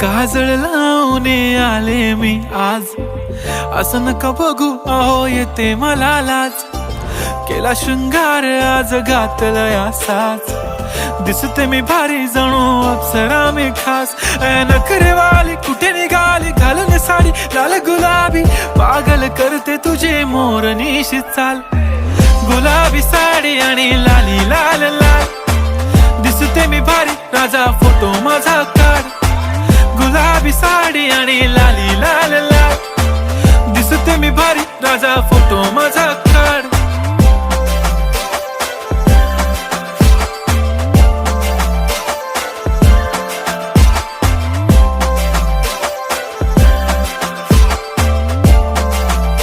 काजळ लावून आले मी आज, असं नका बघू अहो येते मला लाज. केला शृंगार आज घातलाय असाच, दिसते मी भारी जणू अप्सरा मी खास. नखरेवाली कुठे निघाली घालून साडी लाल गुलाबी, पागल करते तुझे मोरनीशी चाल. गुलाबी साडी आणि लाली लाल लाल, दिसते मी भारी राजा फोटो माझा काढ. गुलाबी साडी आणि लाली लाल लाल, दिसते मी भारी राजा.